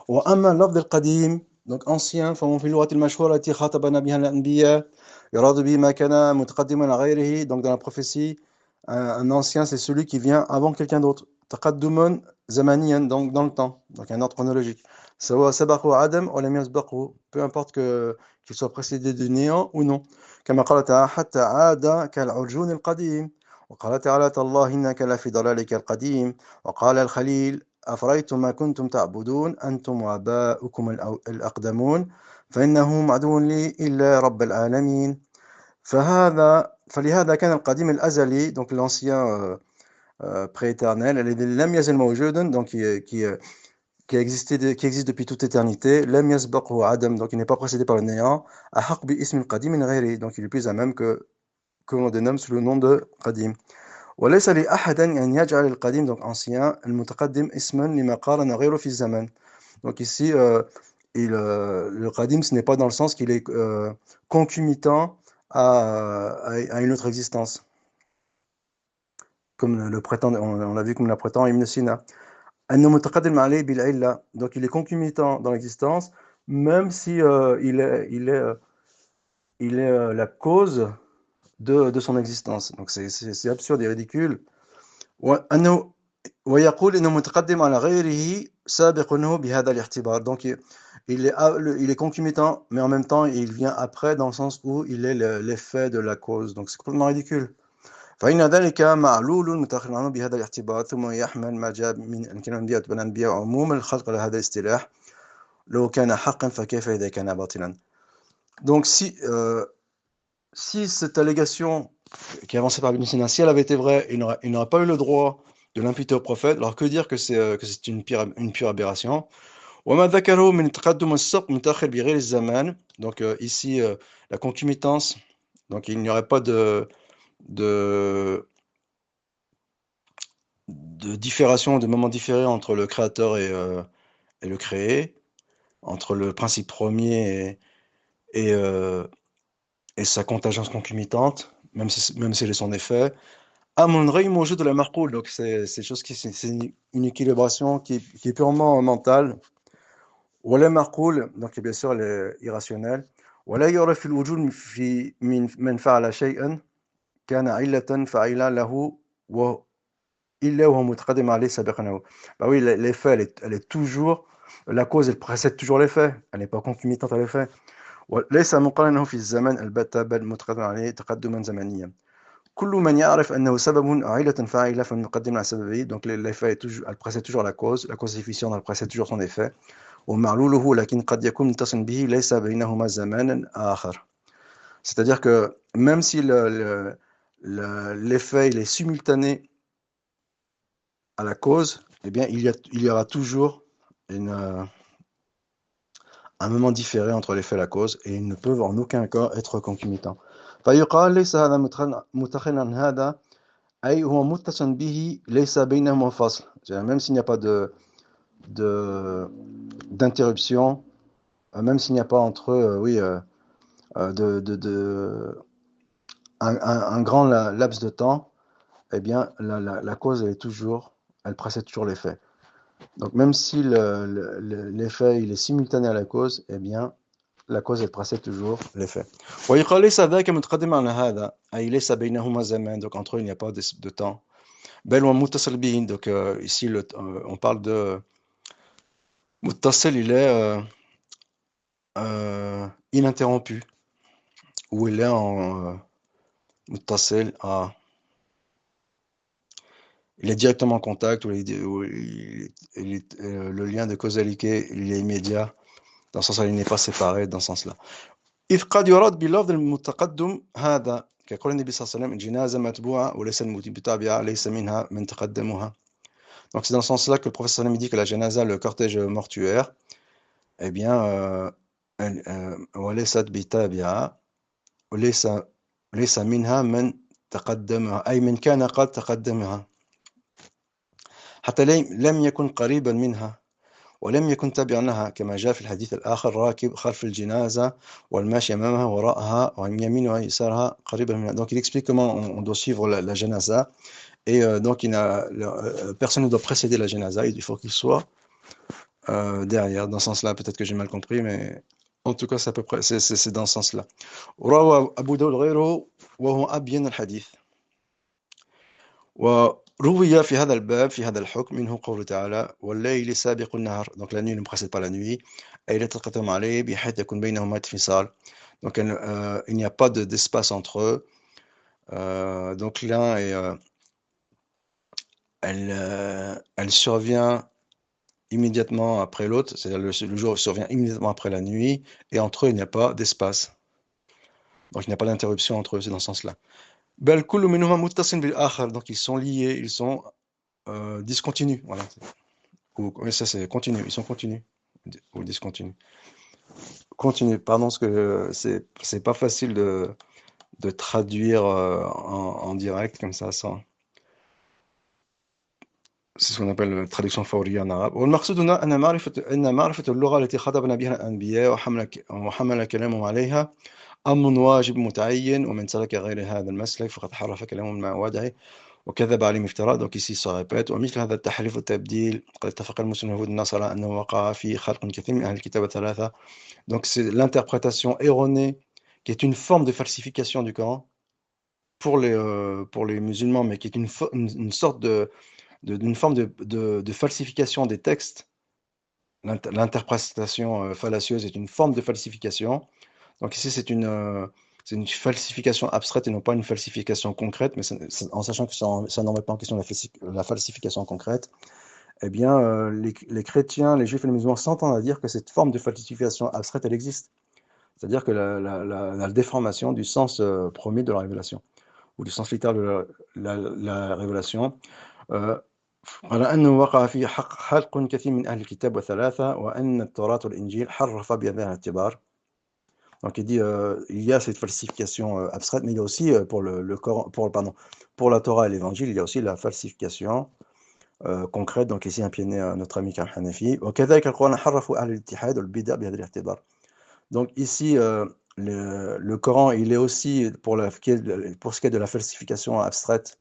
وأما اللفظ القديم donc ancien فهو في اللغة المشهورة التي خاطبنا بها الأنبياء يراد به ما كان متقدما على غيره. Donc dans la prophétie, un ancien c'est celui qui vient avant quelqu'un d'autre. تقدما زمنيا donc dans le temps, donc un ordre chronologique. سواء سبقه عدم أو لم يسبقه, peu importe qu'il soit précédé de néant ou non. كما قال تعالى حتى عاد كالعرجون القديم. وقال تعالى تالله إنك لفي ضلالك القديم. وقال الخليل أفرأيتم ما كنتم تعبدون أنتم وآباؤكم الأقدمون فإنهم عدو لي إلا رب العالمين. فلهذا كان القديم الأزلي donc l'ancien prééternel الذي لم يزل موجودا donc qui existe depuis toute éternité. لم يسبقه عدم donc il n'est pas précédé par le néant. أحق باسم القديم من غيره donc il est plus à même que l'on dénomme sous le nom de قديم. وليس لأحد أن يجعل القديم donc ancien المتقدم اسما لما قارن غيره في الزمن. Donc ici le qadim ce n'est pas dans le sens qu'il est concomitant à une autre existence comme le prétend, on l'a vu comme la prétend Ibn Sina. أنه متقدم عليه بالعلة donc il est concomitant dans l'existence même si il est la cause de son existence. Donc c'est absurde et ridicule. وأنه ويقول إنه متقدم على غيره سابق له بهذا الاعتبار. Donc il est concomitant mais en même temps il vient après dans le sens où il est l'effet de la cause. Donc c'est complètement ridicule. فإن ذلك معلول متأخر عنه بهذا الاعتبار ثم يحمل ما جاء من الأنبياء والأنبياء عموم الخلق على هذا الاصطلاح لو كان حقا فكيف إذا كان باطلا. Donc si cette allégation qui est avancée par Ibn Sina, si elle avait été vraie, il n'aurait pas eu le droit de l'imputer au prophète. Alors que dire que c'est une pure aberration. وما ذكره من التقدم والسبق متأخر بغير الزمان. Donc ici la concomitance, donc il n'y aurait pas de différation, de moment différé entre le créateur et le créé, entre le principe premier et sa contingence concomitante, même si elle est son effet. de la marcoul, donc c'est chose qui c'est une équilibration qui est purement mentale. ولا marcoul, donc bien sûr elle est irrationnelle. ولا يعرف الوجود في من فعل شيئا كان علة فاعلا له إلا وهو متقدم عليه سابقا له. Bah oui, l'effet elle est toujours, la cause elle précède toujours l'effet, elle n'est pas concomitante à l'effet. وليس مقارنه في الزمن البتة بل متقدم عليه تقدما زمنيا. كل من يعرف أنه سبب علة فاعلة فمقدم على سببه. Donc l'effet elle précède toujours la cause efficiente elle précède toujours son effet. ومعلوله لكن قد يكون متصل به ليس بينهما زمان آخر. C'est-à-dire que même si l'effet il est simultané à la cause, eh bien il y aura toujours un moment différé entre l'effet et la cause et ils ne peuvent en aucun cas être concomitants. فيقال ليس هذا متخلا عن هذا أي هو متصل به ليس بينهما فصل. Même s'il n'y a pas d'interruption, même s'il n'y a pas entre eux un grand laps de temps, eh bien la cause elle précède toujours l'effet. Donc même si l'effet il est simultané à la cause, eh bien la cause elle précède toujours l'effet. ويقال ليس ذاك متقدم على هذا أي ليس بينهما زمان, donc entre eux il n'y a pas de temps. بل ومتصل به, donc ici on parle de متصل, il est ininterrompu, ou il est en متصل il est directement en contact, le lien de causalité il est immédiat, dans ce sens-là il n'est pas séparé dans ce sens-là. إذ قد يراد بلفظ المتقدم هذا كقول النبي صلى الله عليه وسلم الجنازة متبوعة وليس المتابعة ليس منها من تقدمها. Donc c'est dans ce sens-là que le prophète sallam dit que la janaza, le cortège mortuaire, eh bien وليست بتابعة وليس منها من تقدمها أي من كان قد تقدمها حتى لم يكن قريبا منها ولم يكن تابعا لها كما جاء في الحديث الآخر راكب خلف الجنازة والماشي أمامها وراءها وعن يمينها ويسارها قريبا منها. Donc il explique comment on doit suivre la janaza et donc personne ne doit précéder la janaza, il faut qu'il soit derrière, dans ce sens-là. Peut-être que j'ai mal compris, mais en tout cas, c'est à peu près, c'est dans ce sens-là. وروى أبو داود غيره وهو أبين الحديث. وروي في هذا الباب في هذا الحكم منه قوله تعالى والليل سابق النهار. Donc la nuit ne précède pas la nuit. Et il يتقدم عليه بحيث يكون بينهما انفصال. Donc il n'y a pas d'espace entre eux. Donc l'un est elle survient immédiatement après l'autre, c'est-à-dire le jour survient immédiatement après la nuit, et entre eux, il n'y a pas d'espace. Donc il n'y a pas d'interruption entre eux, c'est dans ce sens-là. بل كل منهما متصل بالآخر. Donc ils sont liés, ils sont discontinus. Voilà. Oui, ça c'est continu, ils sont continus. Ou discontinus. Continu, pardon, parce que c'est pas facile de traduire en direct comme ça, sans. C'est ce qu'on appelle la traduction فورية en arabe. والمقصود هنا أن معرفة اللغة التي خاطبنا بها الأنبياء وحمل كلامهم عليها أمر واجب متعين ومن سلك غير هذا المسلك فقد حرف كلامه من مواضعه وكذب عليهم افتراء. Donc ici ça répète ومثل هذا التحريف والتبديل قد اتفق المسلمون واليهود والنصارى أنه وقع في خلق كثير من أهل الكتاب الثلاثة. Donc c'est l'interprétation erronée qui est une forme de falsification du Coran pour les musulmans, mais qui est une sorte d'une forme de falsification des textes. L'interprétation fallacieuse est une forme de falsification. Donc ici, c'est une falsification abstraite et non pas une falsification concrète, mais en sachant que ça n'en met pas en question la falsification concrète. Eh bien, les chrétiens, les juifs et les musulmans s'entendent à dire que cette forme de falsification abstraite, elle existe. C'est-à-dire que la déformation du sens premier de la révélation, ou du sens littéral de la révélation. على أنه وقع في حلق كثير من أهل الكتاب والثلاثة وأن التوراة والإنجيل حرف بهذا الاعتبار. Donc il dit il y a cette falsification abstraite, mais il y a aussi pour le Coran, pour la Torah et l'Évangile, il y a aussi la falsification concrète. Donc ici un pied notre ami Karim Hanafi. وكذلك القرآن حرفوا أهل الاتحاد والبدع بهذا الاعتبار. Donc ici le Coran, il est aussi pour ce qui est de la falsification abstraite.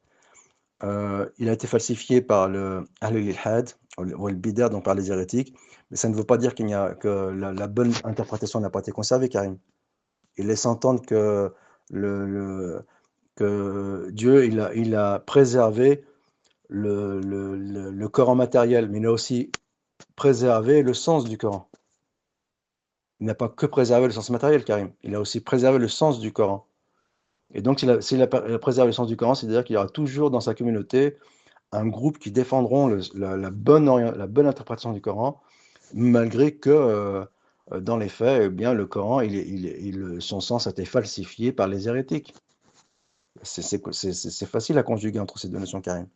Il a été falsifié par le Ahl al-Ilhad ou le Bid'a, donc par les hérétiques, mais ça ne veut pas dire que la bonne interprétation n'a pas été conservée, Karim. Il laisse entendre que Dieu il a préservé le Coran matériel, mais il a aussi préservé le sens du Coran. Il n'a pas que préservé le sens matériel, Karim. Il a aussi préservé le sens du Coran. Et donc, s'il a préservé le sens du Coran, c'est-à-dire qu'il y aura toujours dans sa communauté un groupe qui défendront la bonne interprétation du Coran, malgré que dans les faits, eh bien, le Coran, son sens a été falsifié par les hérétiques. C'est facile à conjuguer entre ces deux notions, Karim.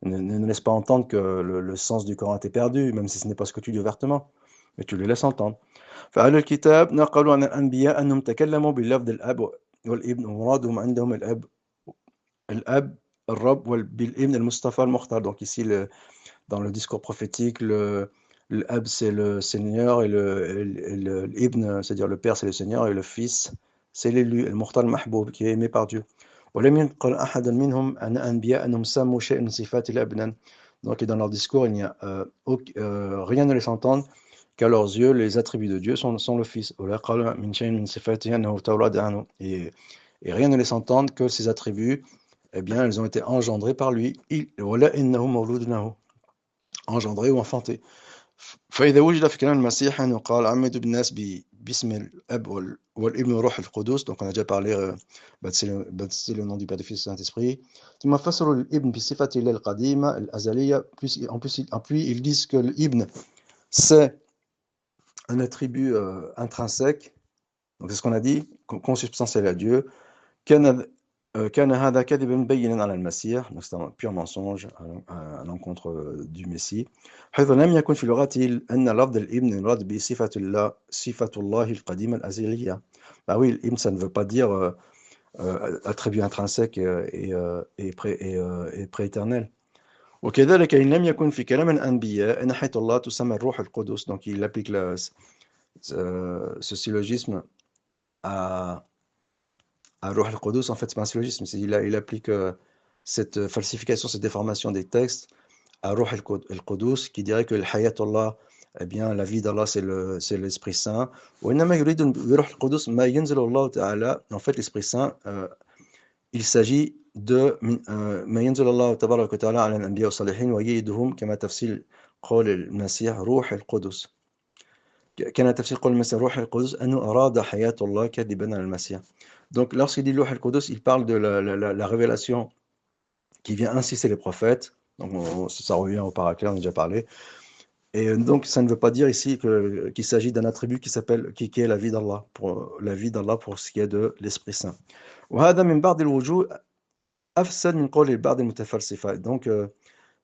Ne laisse pas entendre que le sens du Coran a été perdu, même si ce n'est pas ce que tu dis ouvertement, mais tu les laisses entendre. فأهل الكتاب نقلوا عن الأنبياء أنهم تكلموا باللفظ الأب والابن ومرادهم عندهم الأب الرب بالابن المصطفى المختار. Donc ici, dans le discours prophétique, l'Ab c'est le Seigneur et l'Ibn, c'est-à-dire le Père c'est le Seigneur et le Fils c'est l'élu, le Mukhtar al-Mahboub, qui est aimé par Dieu. ولم ينقل أحد منهم عن أنبياء أنهم سموا شيئا من صفات الأبنان. Donc dans leur discours, il n'y a rien ne laisse entendre qu'à leurs yeux, les attributs de Dieu sont le Fils. Et rien ne laisse entendre que ces attributs, eh bien, ils ont été engendrés par lui. Engendrés ou enfantés. فإذا وجد في كلام المسيح أنه قال عمدوا بالناس باسم الأب والابن والروح القدس. Donc on a déjà parlé baptiser le nom du Père, du Fils et du Saint-Esprit. ثم فسروا الابن بصفة الله القديمة الأزلية. En plus ils disent que l'ibn c'est un attribut intrinsèque. Donc c'est ce qu'on a dit, consubstantiel à Dieu. كان هذا كذبا بينا على المسيح. Donc c'est un pur mensonge à l'encontre du Messie. حيث لم يكن في لغته أن لفظ الابن يراد بصفة الله صفة الله القديمة الأزلية. Bah oui, l'ibn ça ne veut pas dire attribut intrinsèque et prééternel. وكذلك إن لم يكن في كلام الأنبياء ناحية الله تسمى الروح القدس. Donc il applique ce syllogisme à Ruh al-Qudus. En fait, c'est pas un syllogisme, il applique cette falsification, cette déformation des textes à Ruh al-Qudus, qui dirait que le Hayatullah eh bien, la vie d'Allah, c'est l'Esprit Saint. وإنما يريد بروح القدس ما ينزل الله تعالى. En fait, l'Esprit Saint, il s'agit de ما ينزل الله تبارك وتعالى على الأنبياء والصالحين ويأيدهم كما تفسير قول المسيح روح القدس. كان تفسير قول المسيح روح القدس أنه أراد حياة الله كذبا على المسيح. Donc, lorsqu'il dit روح القدس, il parle de la révélation qui vient insister les prophètes. Donc, ça revient au paraclet, on a déjà parlé. Et donc, ça ne veut pas dire ici qu'il s'agit d'un attribut qui est la vie d'Allah, pour ce qui est de l'Esprit Saint. وهذا من بعض الوجوه أفسد من قول بعض المتفلسفة. Donc,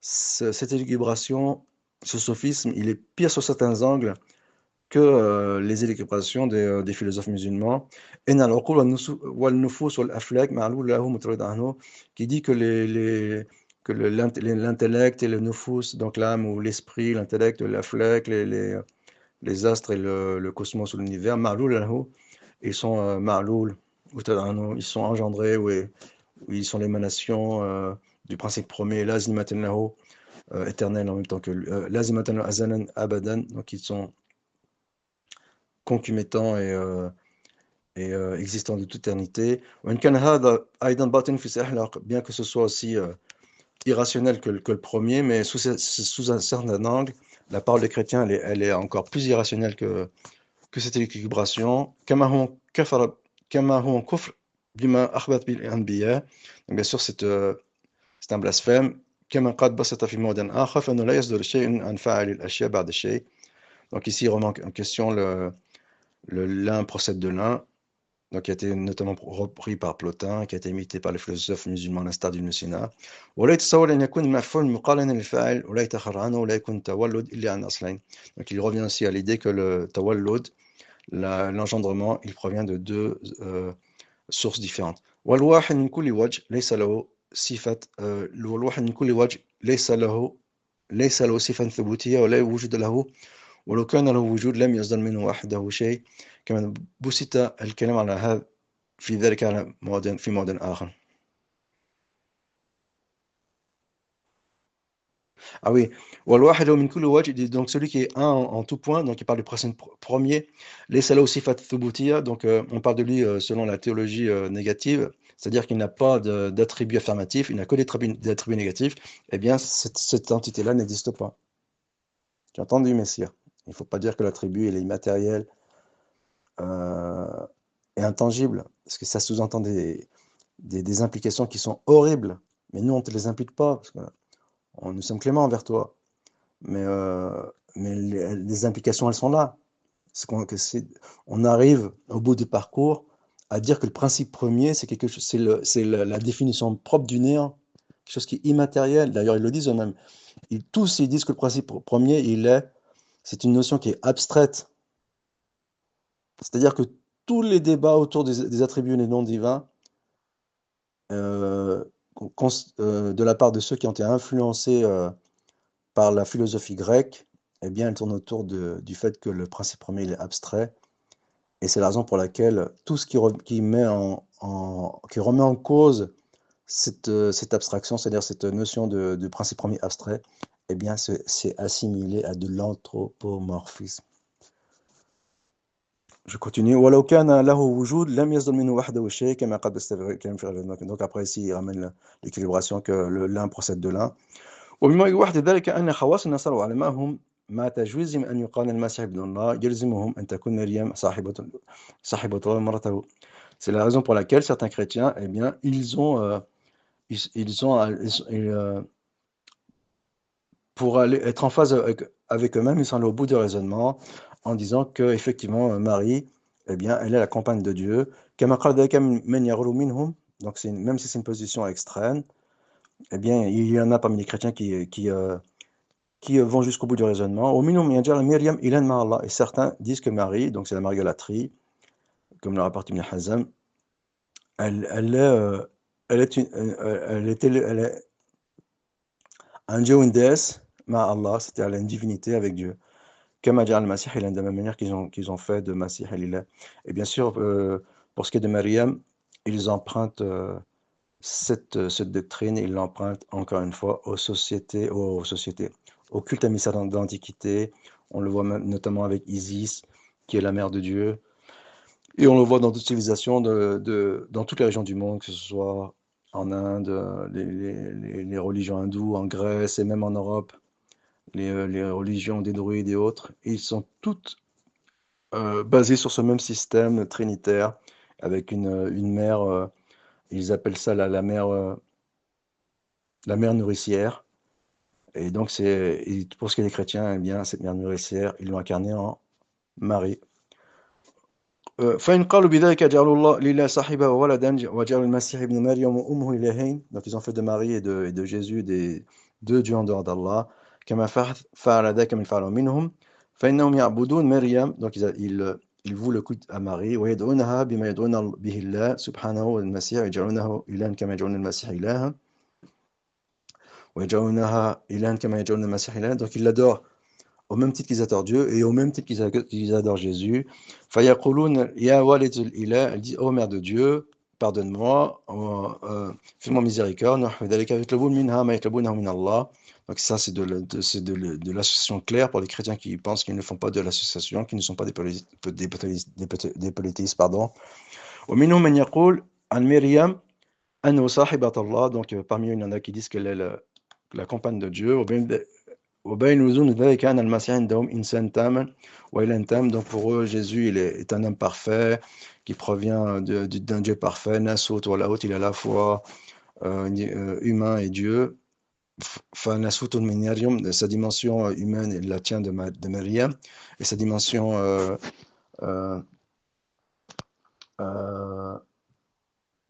cette élucubration, ce sophisme, il est pire sur certains angles que les élucubrations des philosophes musulmans. إن العقول والنفوس والأفلاك معلول له مترد عنه, qui dit que l'intellect et le nufus, donc l'âme ou l'esprit, l'intellect, l'aflak, les astres et le cosmos ou l'univers, ma'loul lahu, ils sont ma'loul, ils sont engendrés, ou ils sont l'émanation du principe premier, lazimatan lahu, éternel en même temps que lazimatan lahu azalan abadan, donc ils sont concomitants et existants de toute éternité. وإن كان هذا أيضا باطن في صحيح العقل, bien que ce soit aussi irrationnel que le premier, mais sous un certain angle, la parole des chrétiens, elle est encore plus irrationnelle que cette équilibration. كما هو كفر بما أخبرت به الأنبياء. Donc bien sûr, c'est un blasphème. كما قد بسط في موضع آخر فإنه لا يصدر شيء عن فاعل الأشياء بعد شيء. Donc ici, il remet en question l'un procède de l'un, donc qui a été notamment repris par Plotin, qui a été imité par les philosophes musulmans à l'instar d'Ibn Sina. ولا يتصور أن يكون المفعول مقارنا للفاعل ولا يتأخر عنه ولا يكون تولد إلا عن أصلين. Donc il revient aussi à l'idée que le tawallud, l'engendrement, il provient de deux sources différentes. والواحد من كل وجه ليس له صفة والواحد من كل وجه ليس له صفة ثبوتية ولا وجود له ولو كان له وجود لم يصدر منه وحده شيء كما بسط الكلام على هذا في ذلك على في موضع آخر. Ah oui, والواحد من كل وجه, donc celui qui est un en tout point, donc il parle du principe premier. ليس له صفة ثبوتية, donc on parle de lui selon la théologie négative, c'est-à-dire qu'il n'a pas d'attribut affirmatif, il n'a que d'attributs négatifs. Eh bien, cette entité-là n'existe pas. Tu as entendu, messire? Il ne faut pas dire que l'attribut il est immatériel et intangible, parce que ça sous-entend des implications qui sont horribles. Mais nous, on ne te les implique pas, parce que nous sommes cléments envers toi. Mais les implications, elles sont là. On arrive au bout du parcours à dire que le principe premier, c'est quelque chose, c'est la définition propre du néant, quelque chose qui est immatériel. D'ailleurs, ils le disent eux-mêmes. Tous, ils disent que le principe premier, c'est une notion qui est abstraite. C'est-à-dire que tous les débats autour des attributs et des noms divins, de la part de ceux qui ont été influencés par la philosophie grecque, eh bien, elle tourne autour du fait que le principe premier il est abstrait. Et c'est la raison pour laquelle tout ce qui remet en cause cette abstraction, c'est-à-dire cette notion de principe premier abstrait, eh bien, c'est assimilé à de l'anthropomorphisme. Je continue. ولو كان له وجود لم يصدر منه وحده شيء كما قد استفهم في غير. Donc après ici il ramène l'équilibration que l'un procède de l'un. ومما يوحد ذلك أن خواص النصارى وعلمائهم مع تجويزهم أن يقال المسيح ابن الله يلزمهم أن تكون مريم صاحبة مرته. C'est la raison pour laquelle certains chrétiens, eh bien, pour être en phase avec eux-mêmes, ils sont allés au bout du raisonnement en disant que effectivement Marie, eh bien, elle est la compagne de Dieu. كما قال ذلك من يغلو منهم. Donc même si c'est une position extrême, eh bien, il y en a parmi les chrétiens qui vont jusqu'au bout du raisonnement. Et certains disent que Marie, donc c'est la mariolatrie, comme le rapporte Ibn Hazm, elle est un dieu ou une déesse, ma Allah, c'est-à-dire elle a une divinité avec Dieu. Comme a dit al-Masih, de la même manière qu'ils ont fait de Masih al-Ilah. Et bien sûr, pour ce qui est de Maryam, ils empruntent cette doctrine, ils l'empruntent encore une fois aux au culte à Missa dans l'Antiquité. On le voit notamment avec Isis, qui est la mère de Dieu. Et on le voit dans d'autres civilisations, dans toutes les régions du monde, que ce soit en Inde, les religions hindoues, en Grèce et même en Europe, les religions des druides et autres. Et ils sont toutes basées sur ce même système trinitaire, avec une mère, ils appellent ça la mère nourricière. Et donc, pour ce qui est des chrétiens, eh bien, cette mère nourricière, ils l'ont incarnée en Marie. فإن قالوا بذلك جعلوا الله لله صاحبه وولدا وجعلوا المسيح ابن مريم وأمه إلهين. Donc ils ont fait de Marie et de Jésus deux dieux en dehors d'Allah. كما فعل ذاك من فعل منهم فإنهم يعبدون مريم. Donc ils vouent le culte à Marie ويدعونها بما يدعون به الله سبحانه والمسيح يجعلونه إلها كما يجعلون المسيح إلها ويجعلونها إلها كما يجعلون المسيح إلها. Donc ils l'adorent au même titre qu'ils adorent Dieu et au même titre qu'ils adorent Jésus. فَيَقُولُونَ يَا وَالِدَ الْإِلَهِ. Elle dit, ô Mère de Dieu, pardonne-moi, fais-moi miséricorde. يَطْلُبُونَ مِنْهَا مَا يَطْلُبُونَهُ مِنَ اللَّهِ. Donc ça, c'est de l'association claire pour les chrétiens qui pensent qu'ils ne font pas de l'association, qui ne sont pas des polythéistes, pardon. وَمِنْهُمْ مَنْ يَقُولُ عَنْ مِرْيَمَ أَنَّهُ صَاحِبَةُ اللَّهِ. Donc parmi eux, il y en a qui disent qu'elle est la compagne de Dieu. Donc pour eux, Jésus est un homme parfait qui provient d'un Dieu parfait. Nasut wa Laout, il est à la fois humain et Dieu. Nasut min Maryam, sa dimension humaine, il la tient de Maryam, et sa dimension euh,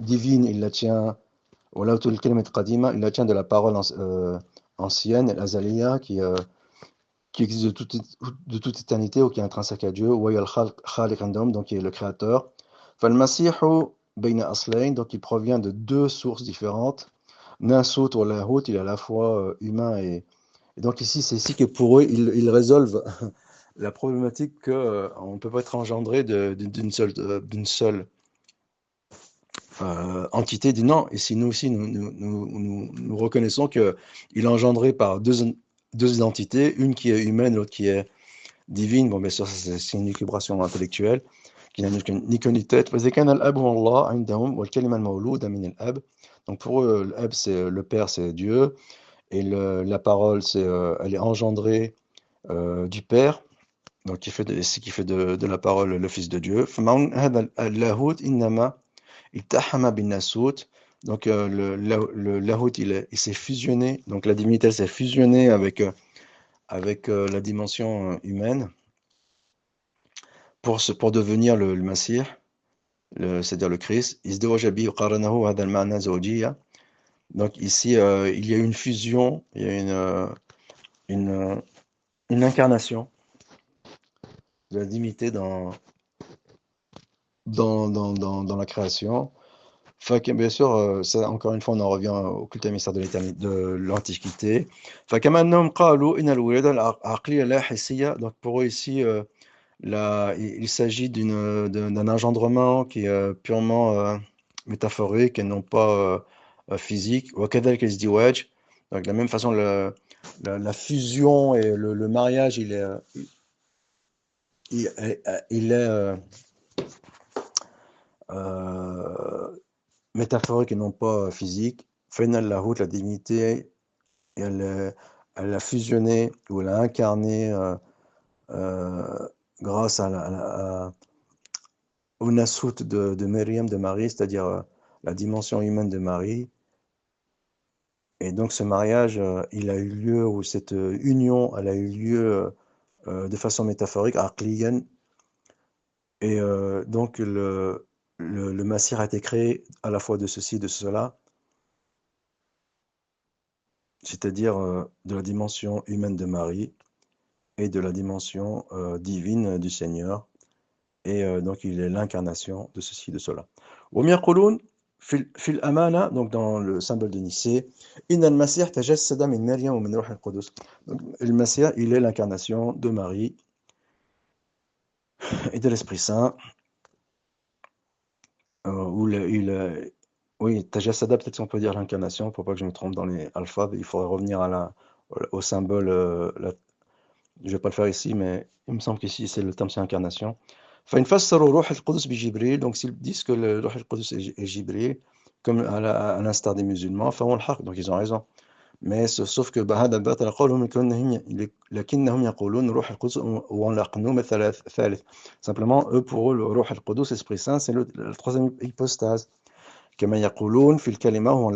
divine, il la tient Walautul Kalimat Qadima, il la tient de la parole ancienne, l'Azaliya, qui existe de toute éternité ou qui est intrinsèque à Dieu, donc qui est le créateur. فالمسيح بين أصلين, donc il provient de deux sources différentes. Nasut ou Lahut, il est à la fois humain et donc ici, c'est ici que pour eux, ils résolvent la problématique qu'on ne peut pas être engendré d'une seule entité. Dit non, et si nous aussi, nous reconnaissons qu'il est engendré par deux identités, une qui est humaine, l'autre qui est divine. Bon, bien sûr, c'est une équilibration intellectuelle qui n'a ni queue ni tête. Donc pour eux, l'ab, c'est le Père, c'est Dieu, et la parole, elle est engendrée du Père, donc c'est qui fait de la parole le Fils de Dieu. Donc le Lahut, il s'est fusionné, donc la divinité s'est fusionnée avec la dimension humaine pour devenir le Messie, c'est-à-dire le Christ. Donc ici, il y a une fusion, il y a une incarnation de la divinité dans la création. Bien sûr, ça, encore une fois, on en revient au culte mystère de l'Antiquité. Donc pour eux ici, il s'agit d'un engendrement qui est purement métaphorique et non pas physique. Donc de la même façon, la fusion et le mariage, il est métaphorique et non pas physique. Final Lahout, la divinité, elle a fusionné ou elle a incarné grâce au Nassout de Myriam, de Marie, c'est-à-dire la dimension humaine de Marie. Et donc ce mariage, il a eu lieu, ou cette union, elle a eu lieu de façon métaphorique, aqliyan. Et donc le Massir a été créé à la fois de ceci et de cela, c'est-à-dire de la dimension humaine de Marie et de la dimension divine du Seigneur. Et donc il est l'incarnation de ceci et de cela. Fil amana, donc dans le symbole de Nicée, Inna al-Masih tajassada min Maryam wa min Ruh al-Qudus. Donc le Masih, il est l'incarnation de Marie et de l'Esprit Saint. Oui, tajassada, peut-être qu'on peut dire l'incarnation, pour pas que je me trompe dans les alphabets, il faudrait revenir au symbole, je ne vais pas le faire ici, mais il me semble qu'ici, c'est le terme, c'est incarnation. فإن فسروا روح القدس بجبريل, donc s'ils disent que le روح القدس est Jibril, comme à l'instar des musulmans, فهو الحق, donc ils ont raison. Mais sauf que هذا باطل قولهم لكنهم يقولون روح القدس هو الأقنوم الثالث. Simplement, eux, pour eux, le روح القدس, Esprit Saint, c'est le troisième hypostase. كما يقولون في الكلمة هو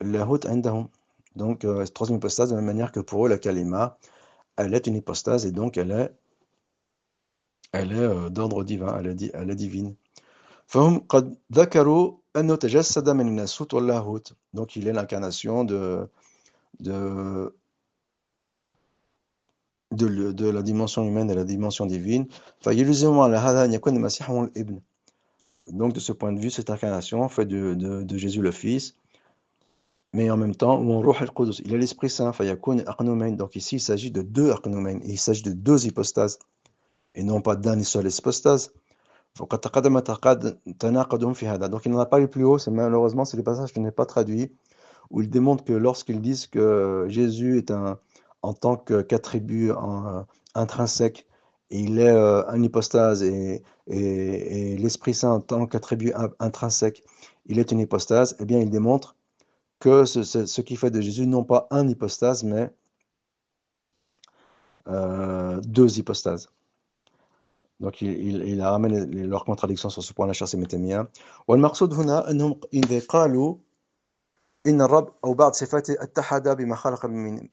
اللاهوت عندهم. Donc, troisième hypostase, de la même manière que pour eux, la kalima, elle est une hypostase et donc elle est d'ordre divin, elle est divine. فهم قد ذكروا أنه تجسد من الناسوت واللاهوت. Donc, il est l'incarnation de, de la dimension humaine et la dimension divine. فيلزم على هذا أن يكون المسيح هو الابن. Donc, de ce point de vue, cette incarnation fait de Jésus le Fils, mais en même temps, où on روح القدس, il est l'Esprit Saint, فيكون أقنومين. Donc ici, il s'agit de deux أقنومين, il s'agit de deux hypostases, et non pas d'un seul hypostase. فقد تقدم تناقض في هذا. Donc il n'en a pas eu plus haut, malheureusement, c'est le passage que je n'ai pas traduit, où il démontre que lorsqu'ils disent que Jésus est en tant qu'attribut intrinsèque, il est un hypostase, et l'Esprit Saint en tant qu'attribut intrinsèque, il est une hypostase, eh bien il démontre que ce qui fait de Jésus non pas un hypostase, mais deux hypostases. Donc il ramène leurs contradictions sur ce point-là, cher Sémétémien. والمقصود هنا أنهم إذا قالوا إن الرب أو بعض صفاته اتحد بما خلق من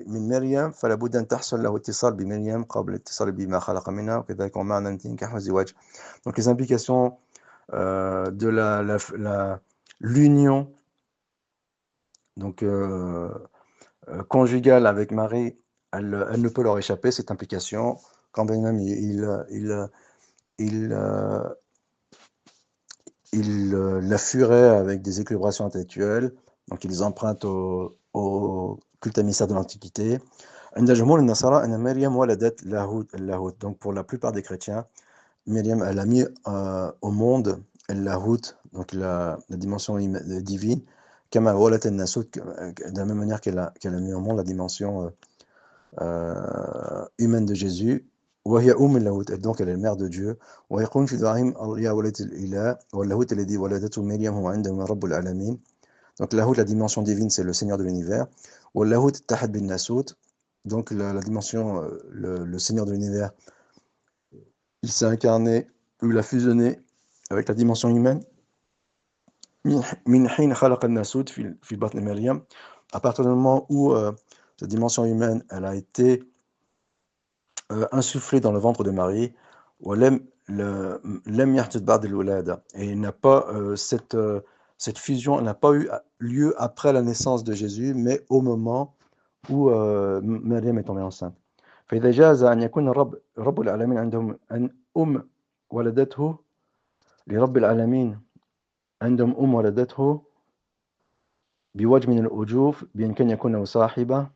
مريم فلا بد أن تحصل له اتصال بمريم قبل الاتصال بما خلق منها وكذلك معنى النكاح والزواج. Donc les implications de l'union donc conjugale avec Marie, elle ne peut leur échapper, cette implication, quand bien même il la fuirait avec des élucubrations intellectuelles, donc ils empruntent au culte à mystère de l'Antiquité. Donc pour la plupart des chrétiens, Myriam, elle a mis au monde Lahut, donc la dimension divine, de la même manière qu'elle a mis au monde la dimension humaine de Jésus. وهي اللاهوت, donc elle est mère de Dieu. ويقولون في دعائهم يا ولد الإله واللاهوت الذي ولدته مريم هو عندهم رب العالمين. Donc Lahut, la dimension divine, c'est le Seigneur de l'univers. واللاهوت اتحد بالناسوت, donc la dimension, le Seigneur de l'univers, il s'est incarné, ou il a fusionné avec la dimension humaine. من حين خلق الناسوت في بطن مريم, à partir du moment où cette dimension humaine, elle a été insufflé dans le ventre de Marie, et il n'a pas cette fusion n'a pas eu lieu après la naissance de Jésus, mais au moment où Maryam est tombée enceinte. فإذا جاز أن يكون رب العالمين عندهم ولدته لرب العالمين عندهم ولدته بوجه من الوجوه بإمكان يكون له صاحبة.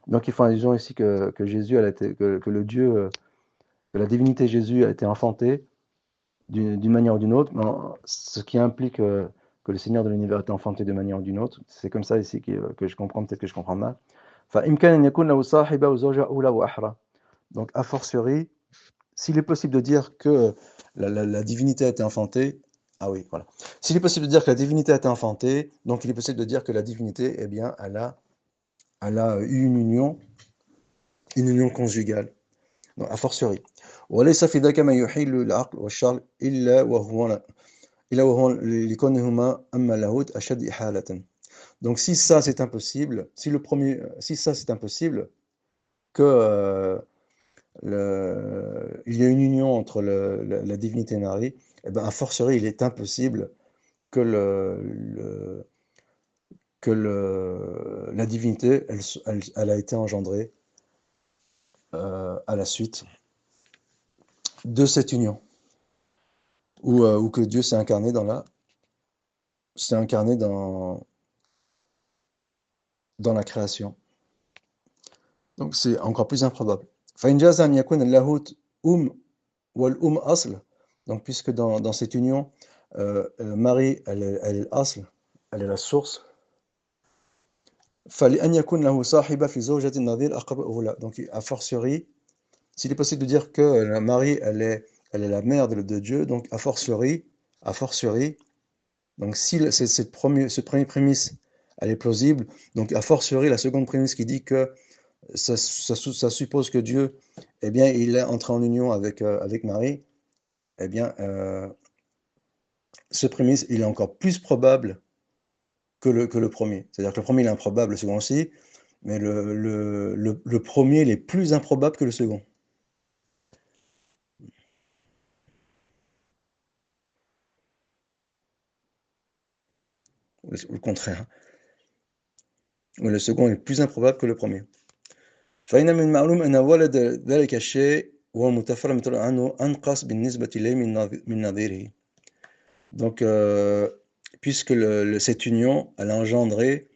Donc, ils font allusion ici que Jésus, que le Dieu, que la divinité Jésus a été enfantée d'une manière ou d'une autre, ce qui implique que le Seigneur de l'univers a été enfanté d'une manière ou d'une autre. C'est comme ça ici que je comprends, peut-être que je comprends mal. Donc, a fortiori, s'il est possible de dire que la divinité a été enfantée, ah oui, voilà. S'il est possible de dire que la divinité a été enfantée, donc il est possible de dire que la divinité, eh bien, elle a eu une union conjugale. Donc, a fortiori. وليس في ذاك ما يحيل العقل والشرع إلا وهو لكونهما أما اللاهوت أشد إحالة. Donc si ça c'est impossible, si ça c'est impossible, que il y a une union entre la divinité et Marie, eh ben, a fortiori il est impossible que la divinité elle a été engendrée à la suite de cette union, ou que Dieu s'est incarné dans la création. Donc c'est encore plus improbable. فإن جاز أن يكون اللاهوت والأم أصل. Donc puisque dans cette union, Marie, elle est l'asl, elle est la source. فلأن يكون له صاحبة في زوجة النظير أقرب أولى. Donc, a fortiori, s'il est possible de dire que Marie, elle est la mère de Dieu, donc a fortiori, donc si ce premier prémisse, elle est plausible, donc a fortiori la seconde prémisse qui dit que ça suppose que Dieu, eh bien, il est entré en union avec Marie, eh bien, ce prémisse, il est encore plus probable que le premier. C'est-à-dire que le premier, il est improbable, le second aussi, mais le premier, il est plus improbable que le second. Ou le contraire. Mais le second est plus improbable que le premier. فإن من المعلوم أن ولد ذلك الشيء وهو متفرد عنه أنقص بالنسبة إليه من نظيره. Donc, puisque cette union, elle a engendré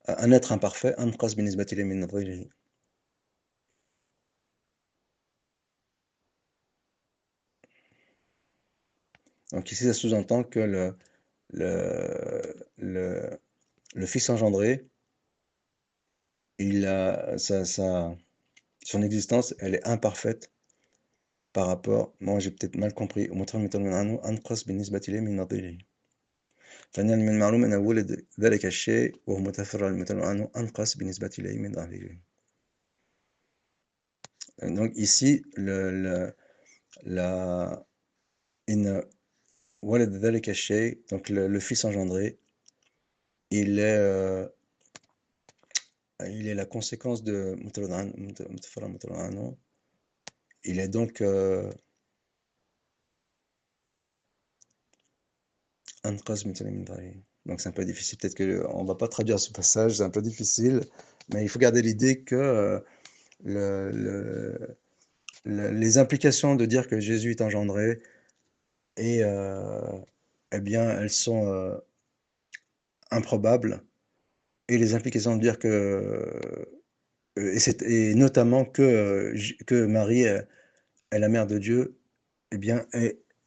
un être imparfait, أنقص بالنسبة إليه من نظيره. Donc ici, ça sous-entend que le, le Fils engendré, son existence, elle est imparfaite par rapport, moi j'ai peut-être mal compris, أنقص بالنسبة إليه من نظيره. فإن من المعلوم أن ولد ذلك الشيء وهو متفرع عنه أنقص بالنسبة إليه من ظاهره. Donc ici, إن ولد ذلك الشيء, donc le Fils engendré, il est la conséquence de متفرع عنه. Il est donc أنقص من ظاهره. Donc c'est un peu difficile, peut-être qu'on ne va pas traduire ce passage, c'est un peu difficile, mais il faut garder l'idée que les implications de dire que Jésus est engendré, et eh bien, elles sont improbables, et les implications de dire que, et notamment que Marie est la mère de Dieu, eh bien,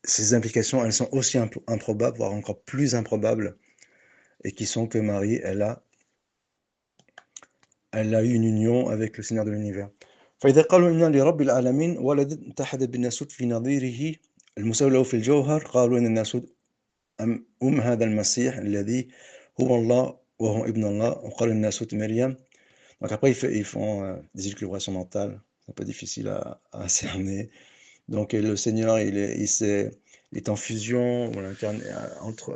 ces implications, elles sont aussi improbables, voire encore plus improbables, et qui sont que Marie, elle a eu une union avec le Seigneur de l'univers. فإذا قالوا إن لرب العالمين ولد اتحد بالناسوت في نظيره المساوي له في الجوهر قالوا إن الناسوت هذا المسيح الذي هو الله وهو ابن الله وقال الناسوت مريم. Donc après ils font des élucubrations mentales, un peu difficile à cerner. Donc le Seigneur il est en fusion, voilà,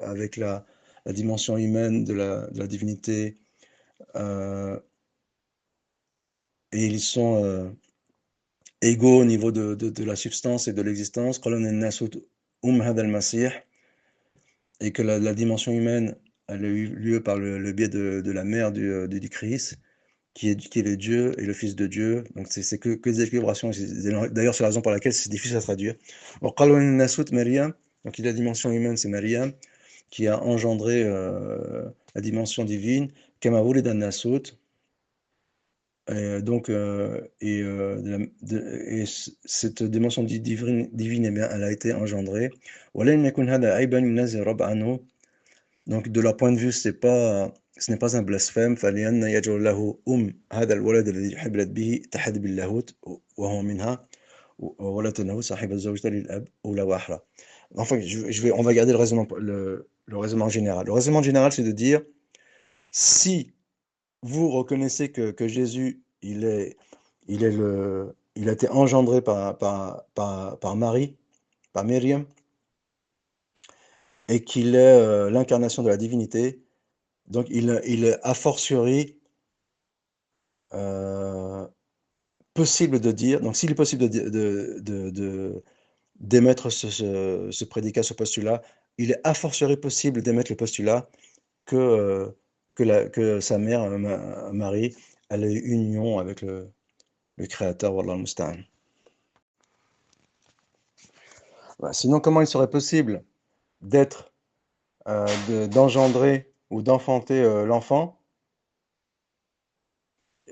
avec la dimension humaine de la divinité, et ils sont égaux au niveau de la substance et de l'existence. Et que la dimension humaine, elle a eu lieu par le biais de la mère du Christ, qui est le Dieu et le Fils de Dieu. Donc c'est que des équilibrations. D'ailleurs, c'est la raison pour laquelle c'est difficile à traduire. Donc il y a la dimension humaine, c'est Maryam, qui a engendré la dimension divine. Kama wulida Nasut. Donc, et cette dimension divine, eh bien, elle a été engendrée. Donc, de leur point de vue, ce n'est pas un blasphème. Enfin, on va garder le raisonnement général. Le raisonnement général, c'est de dire, si vous reconnaissez que Jésus, il a été engendré par Marie, par Myriam, et qu'il est l'incarnation de la divinité, donc il est a fortiori possible de dire, donc s'il est possible d'émettre ce prédicat, ce postulat, il est a fortiori possible d'émettre le postulat que sa mère, Marie, elle a eu union avec le Créateur, Wallah al-Musta'an. Bah, sinon, comment il serait possible d'engendrer ou d'enfanter l'enfant,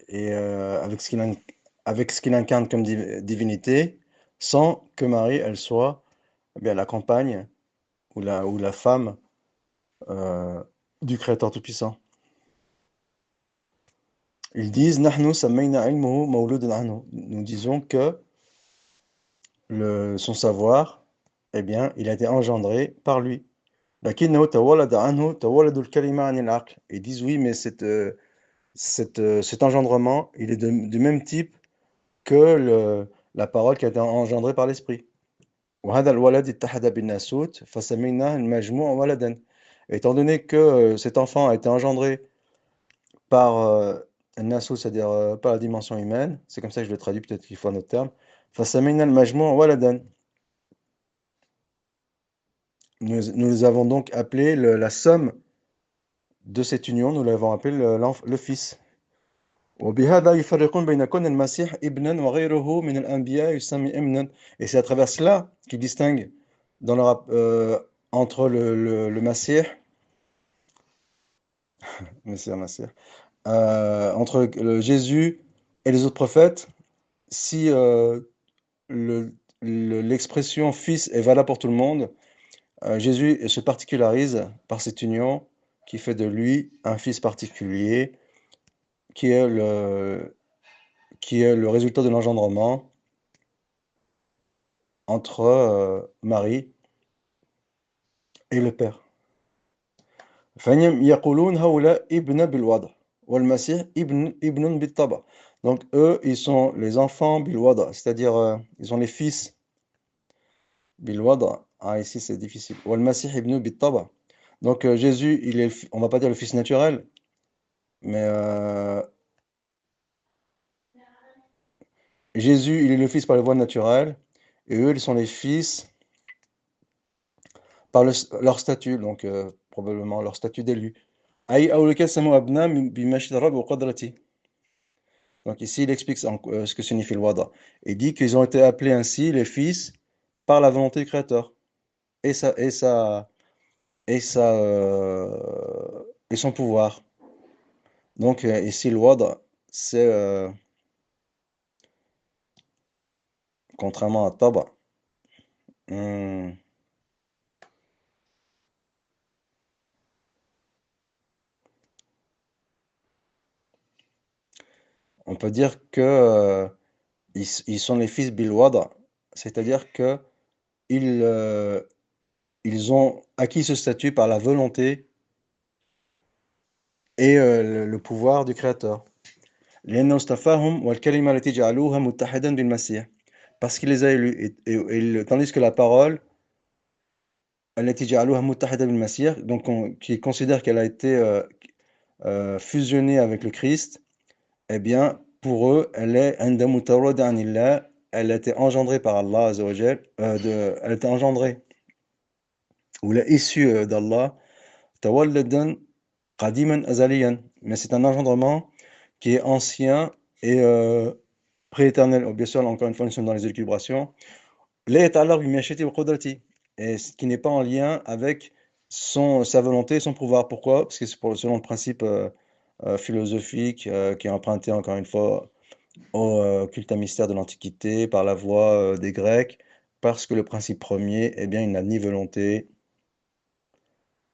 et avec ce qu'il incarne comme divinité, sans que Marie, elle soit, eh bien, la compagne ou la femme euh, du Créateur Tout-Puissant. Ils disent نحن سمينا علمه مولودا عنه. Nous disons que son savoir, eh bien, il a été engendré par lui. لكنه تولد عنه تولد الكلمة عن العقل. Ils disent oui, mais cet engendrement, il est du même type que la parole qui a été engendrée par l'esprit. وهذا الولد اتحد بالناسوت فسميناه المجموع ولدا. Étant donné que cet enfant a été engendré par الناسوت, c'est-à-dire par la dimension humaine, c'est comme ça que je le traduis, peut-être qu'il faut un autre terme. فسمينا المجموع ولدا. Nous avons donc appelé la somme de cette union, nous l'avons appelé le Fils. وبهذا يفرقون بين كون المسيح ابنا وغيره من الأنبياء يسمى ابنا. Et c'est à travers cela qu'ils distinguent entre le Masih, Masih, entre Jésus et les autres prophètes, si l'expression fils est valable pour tout le monde, Jésus se particularise par cette union qui fait de lui un fils particulier, qui est le résultat de l'engendrement entre Marie et le Père. فهم يقولون هؤلاء ابن بالوضع والمسيح ابن بالطبع. Donc eux, ils sont les enfants bilwada, c'est-à-dire ils sont les fils bilwada. Ah, ici c'est difficile. والمسيح ibn بالطبع. Donc Jésus, on va pas dire le fils naturel, mais Jésus, il est le fils par la voie naturelle, et eux, ils sont les fils par leur statut, donc probablement leur statut d'élu. أي أو لكسموا أبناء بمشيئة الرب وقدرته. Donc ici, il explique ce que signifie le wada. Il dit qu'ils ont été appelés ainsi les fils par la volonté du Créateur et et son pouvoir. Donc ici, le wada, c'est contrairement à taba. hmm, on peut dire que ils sont les fils bil wada, c'est-à-dire que ils, euh, ils ont acquis ce statut par la volonté et le pouvoir du Créateur. لأنه اصطفاهم والكلمة التي جعلوها متحدا بالمسيح. Parce qu'il les a élus. Tandis que la parole, التي جعلوها متحدا بالمسيح, donc qui considère qu'elle a été fusionnée avec le Christ, eh bien, pour eux, elle est عند متولد عن الله, elle a été engendrée par Allah Azza wa Jal, elle a été engendrée, ou elle est issue d'Allah, تولدا قديما أزليا. Mais c'est un engendrement qui est ancien et prééternel. Bien sûr, encore une fois, nous sommes dans les élucubrations. لا يتعلق بمشيئته وقدرته. Et ce qui n'est pas en lien avec sa volonté et son pouvoir. Pourquoi? Parce que c'est selon le principe philosophique qui est emprunté, encore une fois, au culte à mystère de l'Antiquité par la voie des Grecs. Parce que le principe premier, eh bien, il n'a ni volonté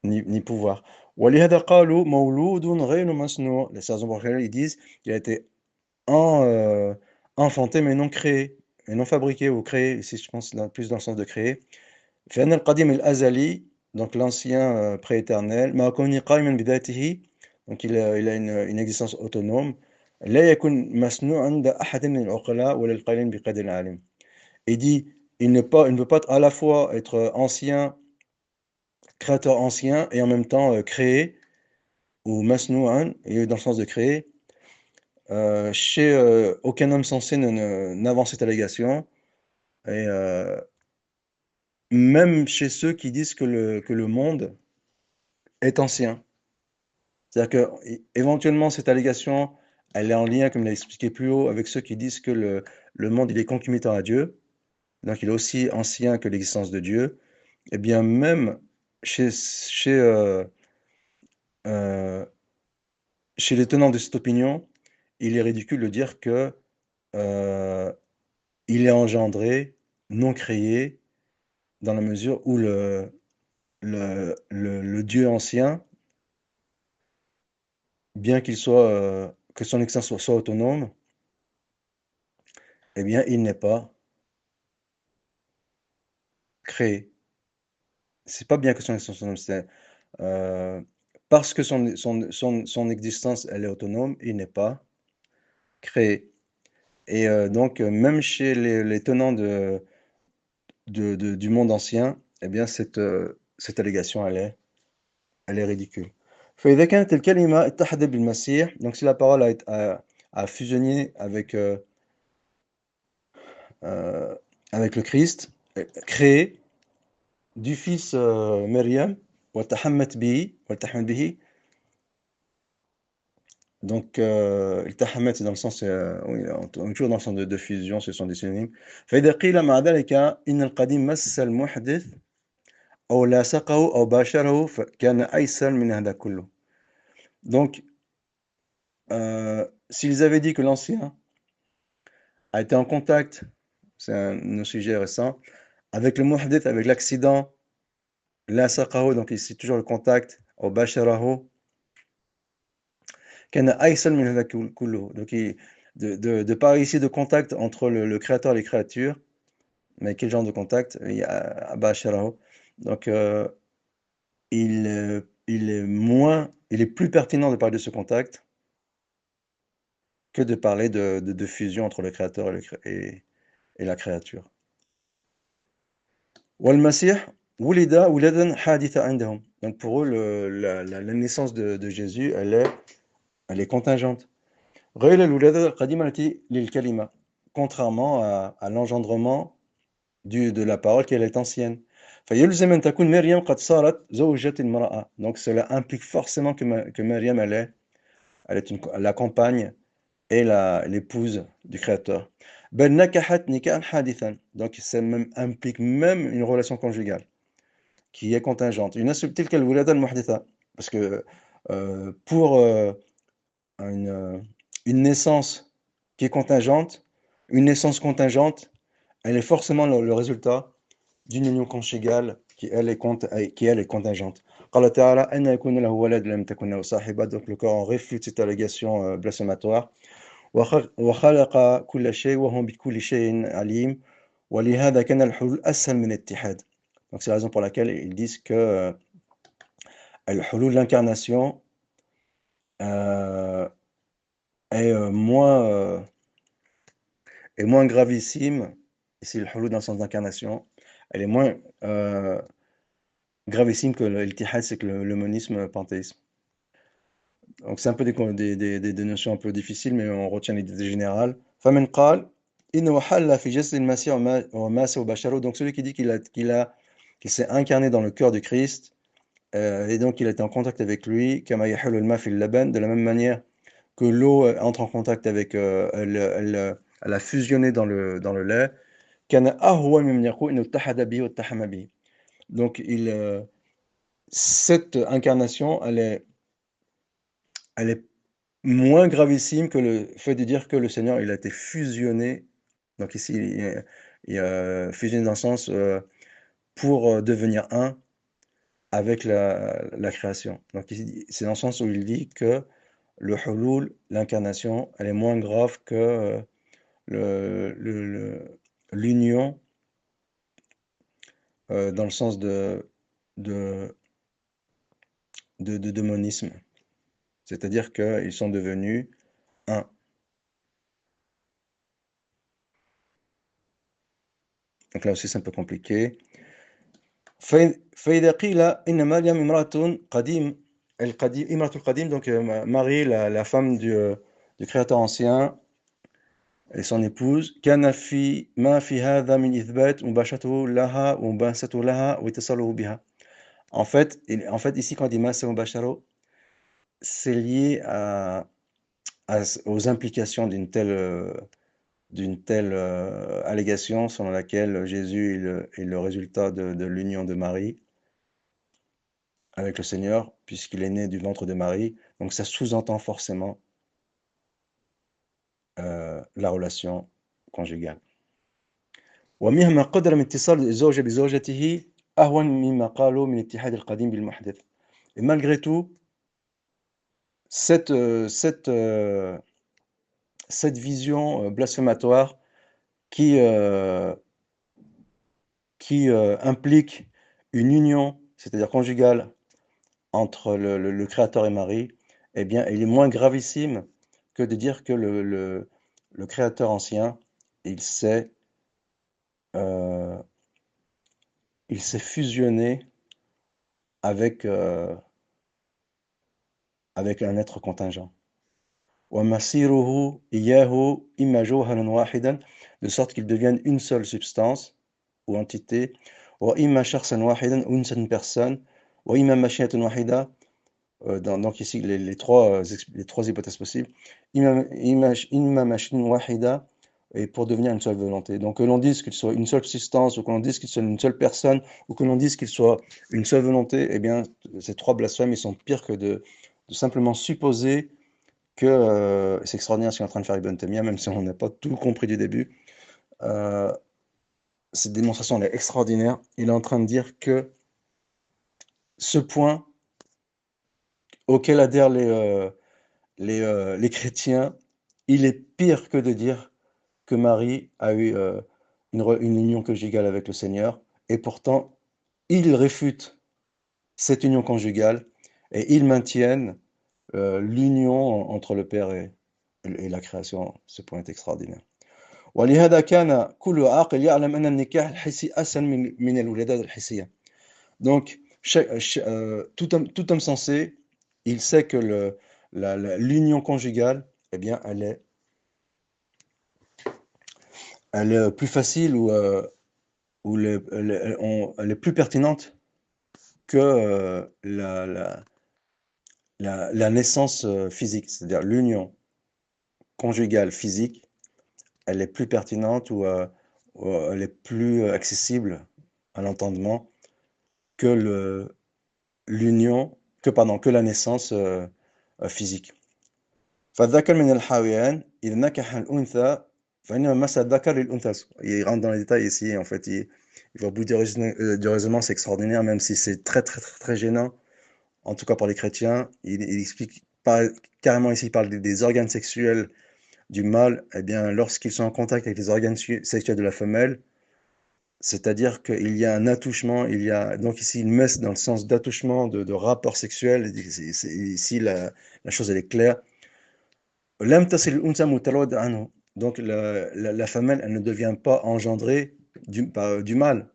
ni pouvoir. ولهذا قالوا مولود غير مصنوع. Les sages ils disent qu'il a été enfanté mais non créé, et non fabriqué ou créé, ici je pense plus dans le sens de créer. فإن القديم الأزلي, donc l'ancien prééternel, ما كون قائما بذاته, donc il a une existence autonome. لا يكون مصنوعا عند أحد من العقلاء ولا القائلين بقدر العالم. Il dit il ne peut pas à la fois être ancien, créateur ancien, et en même temps créé, ou masnou'an, et dans le sens de créer. Chez aucun homme sensé n'avance cette allégation, et même chez ceux qui disent que le monde est ancien. C'est-à-dire que éventuellement cette allégation, elle est en lien, comme il l'a expliqué plus haut, avec ceux qui disent que le monde il est concomitant à Dieu, donc il est aussi ancien que l'existence de Dieu. Et bien même chez, euh, chez les tenants de cette opinion, il est ridicule de dire que euh, il est engendré, non créé, dans la mesure où le Dieu ancien, bien qu'il soit, que son existence soit autonome, eh bien, il n'est pas créé. C'est pas bien que son existence soit autonome, c'est parce que son existence, elle est autonome, il n'est pas créé. Et donc, même chez les tenants du monde ancien, eh bien, cette allégation, elle est ridicule. فإذا كانت الكلمة اتحدت بالمسيح, donc si la parole a fusionné euh, avec le Christ, créé du fils Myriam, وتحمت به, وتحمت به, donc التحمت c'est dans le sens, oui, on est toujours dans le sens de fusion, ce sont des synonymes. فإذا قيل مع ذلك إن القديم مس المحدث أو لاصقه أو باشره فكان أيسر من هذا كله. Donc, s'ils avaient dit que l'ancien a été en contact, c'est un sujet récent, avec le muhdith, avec l'accident, lasaqahu, donc ici toujours le contact, au basharahu, kana aysal min hadha kulluhu. Donc, de par ici de contact entre le créateur et les créatures, mais quel genre de contact? Il y a basharahu. Donc, il est plus pertinent de parler de ce contact que de parler de fusion entre le créateur et la créature. والمسيح ولد ولادًا حادثة عندهم. Donc pour eux, la naissance de Jésus, elle est contingente. غير الولادة القديمة التي للكلمة, contrairement à l'engendrement de la parole qui elle est ancienne. فيلزم أن تكون مريم قد صارت زوجة امرأة. Donc cela implique forcément que Maryam, elle est la compagne et l'épouse du Créateur. بل نكحت نكاحا حادثا. Donc ça même, implique même une relation conjugale qui est contingente. يناسب تلك الولادة المحدثة. Parce que pour une, euh, une naissance qui est contingente, une naissance contingente, elle est forcément le résultat d'une union conjugale qui elle est contingente. قال تعالى أن يكون له ولد لم تكن له صاحبة. Donc le Coran réfute cette allégation blasphématoire. وخلق كل شيء وهو بكل شيء عليم ولهذا كان الحلول أسهل من الاتحاد. Donc c'est la raison pour laquelle ils disent que الحلول, l'incarnation, euh, est est moins gravissime. Ici le hulul dans le sens d'incarnation, elle est moins gravissime que l'iltihad, c'est que le monisme panthéisme. Donc c'est un peu des notions un peu difficiles, mais on retient l'idée générale. فمن قال إنه حل في جسد المسيح وماس وبشره. Donc celui qui dit qu'il s'est incarné dans le cœur du Christ, et donc il a été en contact avec lui, كما يحل الماء في اللبن, de la même manière que l'eau entre en contact avec, elle a fusionné dans le lait. كان أهون ممن يقول إنه اتحد به واتحم به. Donc cette incarnation, elle est moins gravissime que le fait de dire que le Seigneur, il a été fusionné. Donc ici, il a fusionné dans le sens pour devenir un avec la création. Donc ici, c'est dans le sens où il dit que le hulul, l'incarnation, elle est moins grave que l'union dans le sens de, de monisme. C'est-à-dire qu'ils sont devenus un. Donc là aussi, c'est un peu compliqué. فإذا قيل إن مريم امرأة قديم, امرأة القديم, donc Marie, la femme du Créateur ancien, et son épouse, كان في ما في هذا من إثبات مباشرته لها ومباشرته لها واتصاله بها. En fait, ici, quand on dit masa mubasharo, c'est lié aux implications d'une telle allégation selon laquelle Jésus est le résultat de l'union de Marie avec le Seigneur, puisqu'il est né du ventre de Marie. Donc ça sous-entend forcément la relation conjugale. ومهما قدر من اتصال الزوج بزوجته أهون مما قالوا من اتحاد القديم بالمحدث. Et malgré tout, cette, euh, cette, euh, cette vision blasphématoire qui, euh, qui implique une union, c'est-à-dire conjugale, entre le Créateur et Marie, eh bien, il est moins gravissime que de dire que le Créateur ancien, il s'est euh, il s'est fusionné avec, avec un être contingent. وَمَصِيرُهُ إِيَّاهُ إِمَّا جَوْهَرًا وَاحِدًا, de sorte qu'ils deviennent une seule substance ou entité, وَإِمَّا شَخْصًا وَاحِدًا, ou une seule personne, وَإِمَّا مَشِيئَةٌ وَاحِدة, donc ici les trois hypothèses possibles, إِمَّا مَشِيئَةٌ وَاحِدة, et pour devenir une seule volonté. Donc que l'on dise qu'il soit une seule substance, ou que l'on dise qu'il soit une seule personne, ou que l'on dise qu'il soit une seule volonté, eh bien, ces trois blasphèmes, ils sont pires que de simplement supposer que c'est extraordinaire ce qu'il est en train de faire Ibn Taymiyyah, même si on n'a pas tout compris du début. Euh, cette démonstration elle est extraordinaire. Il est en train de dire que ce point auquel adhèrent les chrétiens, il est pire que de dire que Marie a eu une union conjugale avec le Seigneur, et pourtant, ils réfutent cette union conjugale et ils maintiennent l'union entre le Père et la création. Ce point est extraordinaire. ولهذا كان كل عاقل يعلم أن النكاح الحسي أسهل من الولادات الحسية. Donc, tout homme sensé, il sait que l'union conjugale, eh bien, elle est plus facile ou elle est plus pertinente que la naissance physique, c'est-à-dire l'union conjugale physique, elle est plus pertinente ou elle est plus accessible à l'entendement que l'union, que la naissance physique. فالذكر من الحيوان إذا نكح الأنثى فإنما مس الذكر للأنثى. Il rentre dans les détails ici, en fait, il va au bout du raisonnement, c'est extraordinaire, même si c'est très, très, très, très gênant, en tout cas pour les chrétiens. Il explique carrément ici, il parle des organes sexuels du mâle, eh bien, lorsqu'ils sont en contact avec les organes sexuels de la femelle, c'est-à-dire qu'il y a un attouchement, il y a donc ici une messe dans le sens d'attouchement, de rapport sexuel. Ici, la chose elle est claire. L'âme tasil unsa mutalawad anhu. Donc la femelle, elle ne devient pas engendrée du mâle.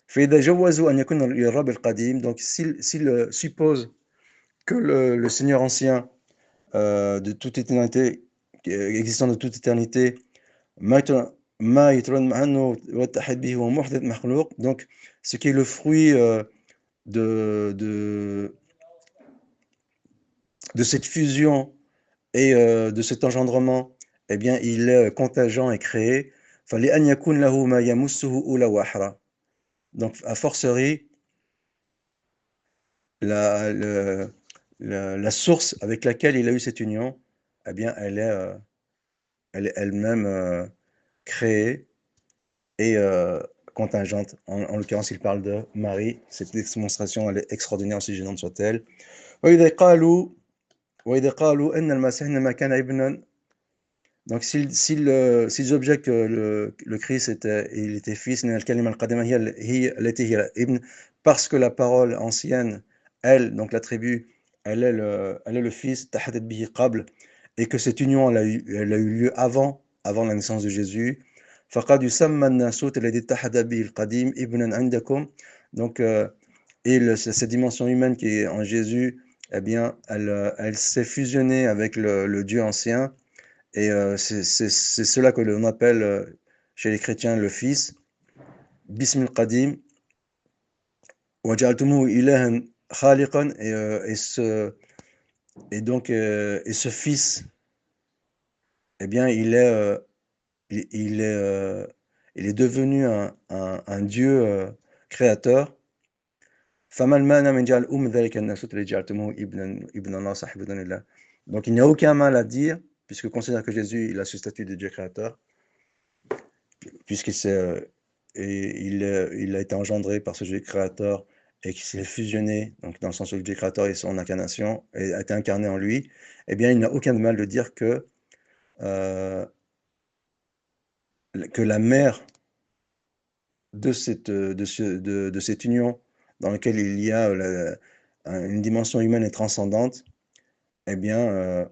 فإذا جوزوا أن يكون للرب القديم, donc s'il suppose que le Seigneur ancien de toute éternité, existant de toute éternité, ما يتولد عنه والتحد به هو محدث مخلوق, donc ce qui est le fruit de, de, de cette fusion et de cet engendrement, eh bien, il est contingent et créé. فلأن يكون له ما يمسه أولى وأحرى. Donc, a fortiori, la, le- la source avec laquelle il a eu cette union, eh bien, elle est elle-même créée et contingente. En l'occurrence, il parle de Marie. Cette démonstration, elle est extraordinaire, aussi gênante soit-elle. وإذا قالوا وإذا قالوا أن المسيح إنما كان ابنا. Donc, s'ils objectent que le Christ il était fils, parce que la parole ancienne, elle, donc la tribu, elle est le fils, et que cette union, elle a eu lieu avant la naissance de Jésus. فقد يسمى الناسوت الذي اتحد به القديم ابنا عندكم. Donc, cette dimension humaine qui est en Jésus, eh bien, elle s'est fusionnée avec le Dieu ancien. Et c'est cela que l'on appelle chez les chrétiens le Fils, Bism al-Qadim, وَجَعَلْتُمُوهُ إِلَهًا خَالِقًا, et donc et ce Fils, eh bien, il est, il est devenu un Dieu créateur. فَمَا الْمَانَعُ مِنْ جَعْلِ ذَلِكَ النَّاسُوتَ الَّذِي جَعَلْتُمُوهُ ابْنَ اللَّهِ صَاحِبَ لِلَّهِ. Donc il n'y a aucun mal à dire, puisque considère que Jésus il a ce statut de Dieu créateur, puisqu'il s'est il a été engendré par ce Dieu créateur et qui s'est fusionné, donc dans le sens où le Dieu créateur est son incarnation et a été incarné en lui, eh bien, il n'a aucun mal de dire heu, que la mère de cette union dans laquelle il y a une dimension humaine et transcendante, eh bien,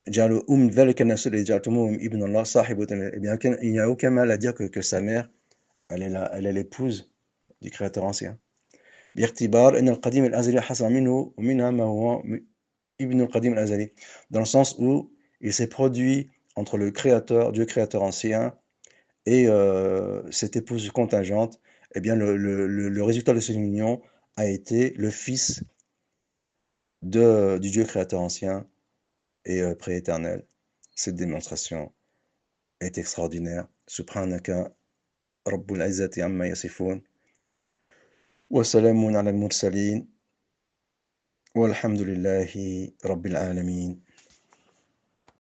جعلوا ذلك الناس الذي جعلتموهم ابن الله صاحبة eh bien, il n'y a aucun mal à dire que sa mère, elle est l'épouse du créateur ancien. باعتبار أن القديم الأزلي حصل منه ومنها ما هو ابن القديم الأزلي. Dans le sens où il s'est produit entre le créateur, Dieu créateur ancien et cette épouse contingente, eh bien le résultat de cette union a été le fils du Dieu créateur ancien et prééternel. Cette démonstration est extraordinaire. Subhanaka Rabbul Izzati amma yasifun wa salamun ala al-mursalin walhamdulillahi Rabbil alamin.